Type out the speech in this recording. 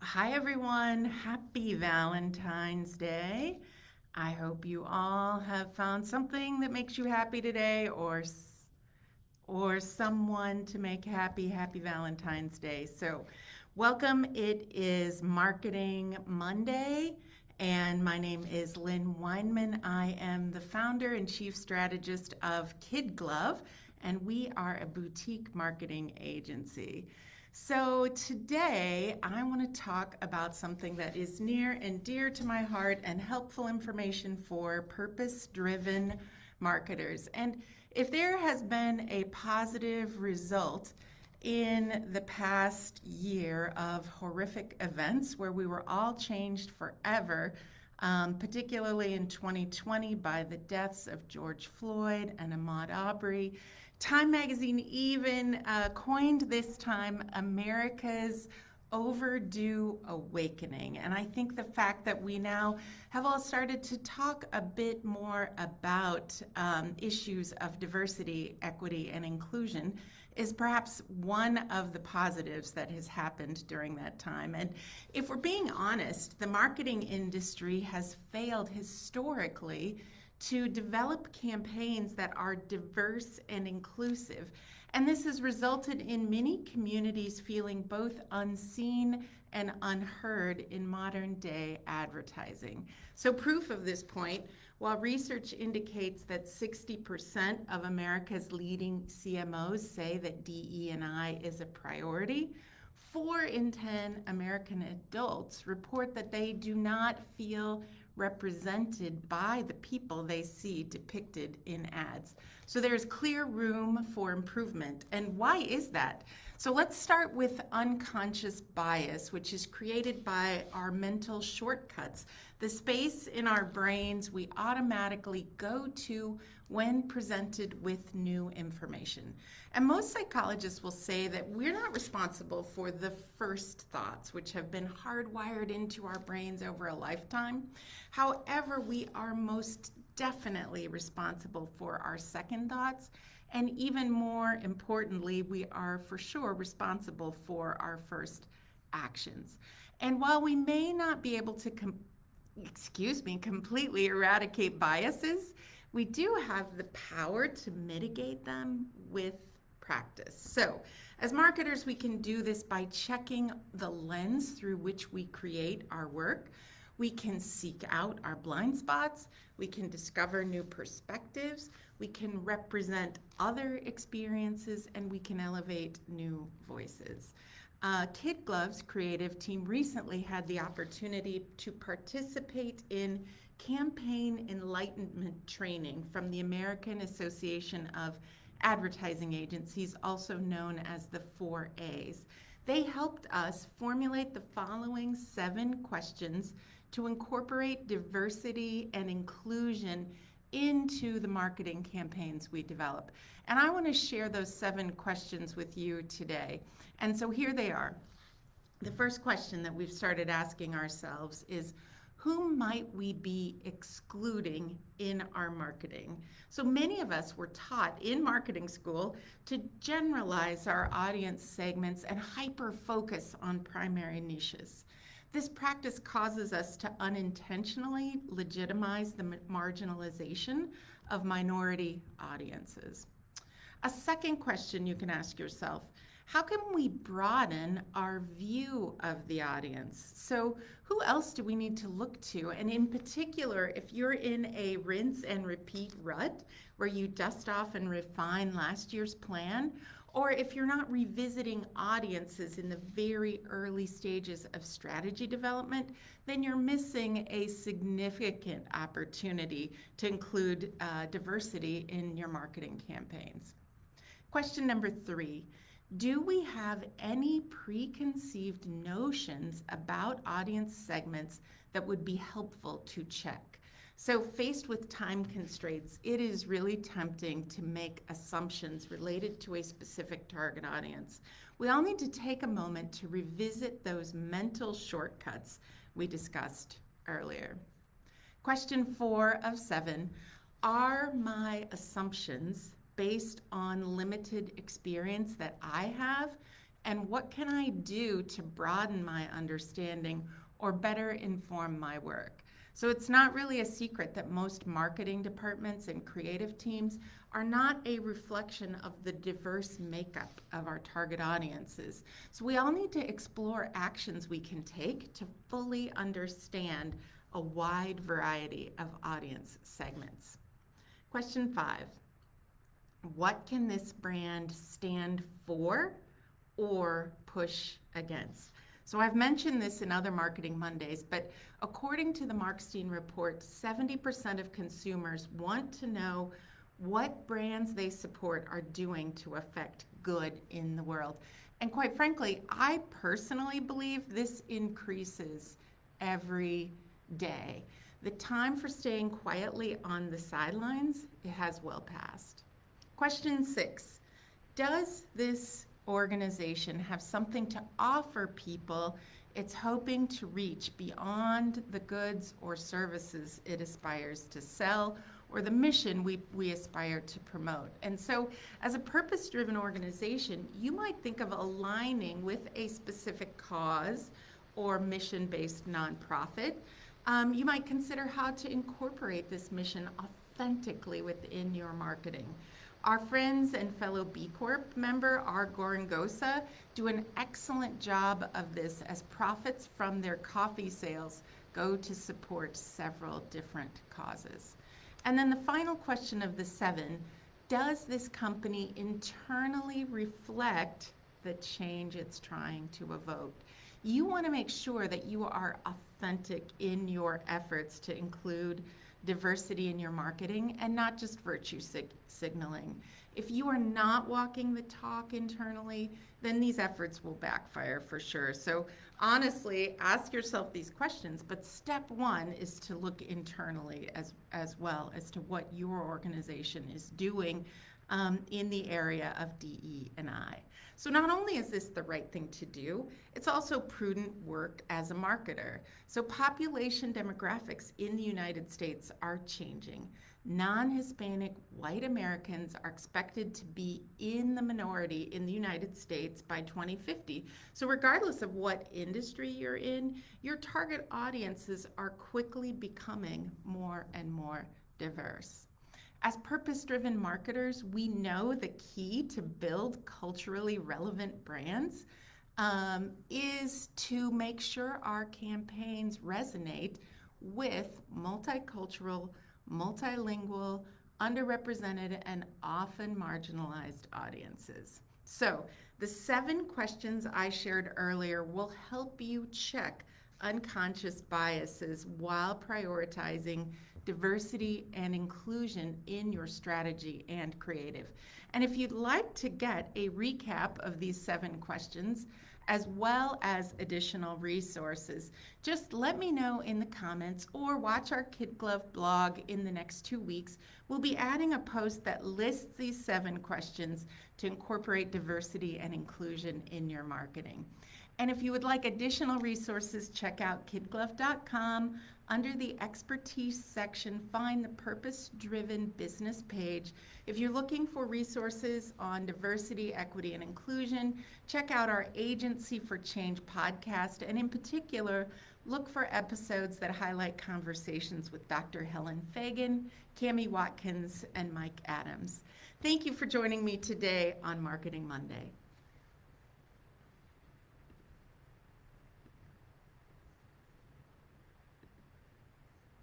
Hi, everyone. Happy Valentine's Day. I hope you all have found something that makes you happy today or someone to make happy. Happy Valentine's Day. So, welcome. It is Marketing Monday, and my name is Lynn Weinman. I am the founder and chief strategist of Kid Glove, and we are a boutique marketing agency. So, today I want to talk about something that is near and dear to my heart and helpful information for purpose driven marketers. And if there has been a positive result in the past year of horrific events where we were all changed forever, particularly in 2020 by the deaths of George Floyd and Ahmaud Arbery. Time magazine even coined this time America's overdue awakening. And I think the fact that we now have all started to talk a bit more about issues of diversity, equity, and inclusion is perhaps one of the positives that has happened during that time. And if we're being honest, the marketing industry has failed historically to develop campaigns that are diverse and inclusive. And this has resulted in many communities feeling both unseen and unheard in modern day advertising. So, proof of this point, while research indicates that 60% of America's leading CMOs say that DE&I is a priority, 4 in 10 American adults report that they do not feel represented by the people they see depicted in ads. So there's clear room for improvement. And why is that? So let's start with unconscious bias, which is created by our mental shortcuts, the space in our brains we automatically go to when presented with new information. And most psychologists will say that we're not responsible for the first thoughts, which have been hardwired into our brains over a lifetime. However, we are most definitely responsible for our second thoughts. And even more importantly, we are for sure responsible for our first actions. And while we may not be able to completely eradicate biases, we do have the power to mitigate them with practice. So, as marketers, we can do this by checking the lens through which we create our work. We can seek out our blind spots. We can discover new perspectives. We can represent other experiences, and we can elevate new voices. Kid Glove's creative team recently had the opportunity to participate in campaign enlightenment training from the American Association of Advertising Agencies, also known as the 4As. They helped us formulate the following 7 questions to incorporate diversity and inclusion into the marketing campaigns we develop. And I want to share those 7 questions with you today. And so here they are. The first question that we've started asking ourselves is, who might we be excluding in our marketing? So many of us were taught in marketing school to generalize our audience segments and hyper focus on primary niches. This practice causes us to unintentionally legitimize the marginalization of minority audiences. A second question you can ask yourself: how can we broaden our view of the audience? So, who else do we need to look to? And in particular, if you're in a rinse and repeat rut where you dust off and refine last year's plan, or if you're not revisiting audiences in the very early stages of strategy development, then you're missing a significant opportunity to include diversity in your marketing campaigns. Question number 3. Do we have any preconceived notions about audience segments that would be helpful to check? So, faced with time constraints, it is really tempting to make assumptions related to a specific target audience. We all need to take a moment to revisit those mental shortcuts we discussed earlier. Question 4 of 7. Are my assumptions based on limited experience that I have And what can I do to broaden my understanding or better inform my work? So it's not really a secret that most marketing departments and creative teams are not a reflection of the diverse makeup of our target audiences. So we all need to explore actions we can take to fully understand a wide variety of audience segments. Question 5. What can this brand stand for or push against? So I've mentioned this in other Marketing Mondays, but according to the Markstein report, 70% of consumers want to know what brands they support are doing to affect good in the world. And quite frankly, I personally believe this increases every day. The time for staying quietly on the sidelines, it has well passed. Question 6. Does this organization have something to offer people it's hoping to reach beyond the goods or services it aspires to sell or the mission we aspire to promote? And so as a purpose-driven organization, you might think of aligning with a specific cause or mission-based nonprofit. You might consider how to incorporate this mission authentically within your marketing. Our friends and fellow B Corp member, R. Gorangosa, do an excellent job of this as profits from their coffee sales go to support several different causes. And then the final question of the 7, does this company internally reflect the change it's trying to evoke? You want to make sure that you are authentic in your efforts to include diversity in your marketing and not just virtue signaling. If you are not walking the talk internally, then these efforts will backfire for sure. So honestly, ask yourself these questions, but step 1 is to look internally as well as to what your organization is doing in the area of DE&I. So not only is this the right thing to do, it's also prudent work as a marketer. So population demographics in the United States are changing. Non-Hispanic white Americans are expected to be in the minority in the United States by 2050. So regardless of what industry you're in, your target audiences are quickly becoming more and more diverse. As purpose-driven marketers, we know the key to build culturally relevant brands is to make sure our campaigns resonate with multicultural, multilingual, underrepresented, and often marginalized audiences. So the 7 questions I shared earlier will help you check unconscious biases while prioritizing diversity and inclusion in your strategy and creative. And if you'd like to get a recap of these 7 questions, as well as additional resources, just let me know in the comments or watch our Kid Glove blog in the next 2 weeks. We'll be adding a post that lists these 7 questions to incorporate diversity and inclusion in your marketing. And if you would like additional resources, check out kidglove.com. Under the expertise section, find the purpose-driven business page. If you're looking for resources on diversity, equity, and inclusion, check out our Agency for Change podcast, and in particular, look for episodes that highlight conversations with Dr. Helen Fagan, Cami Watkins, and Mike Adams. Thank you for joining me today on Marketing Monday.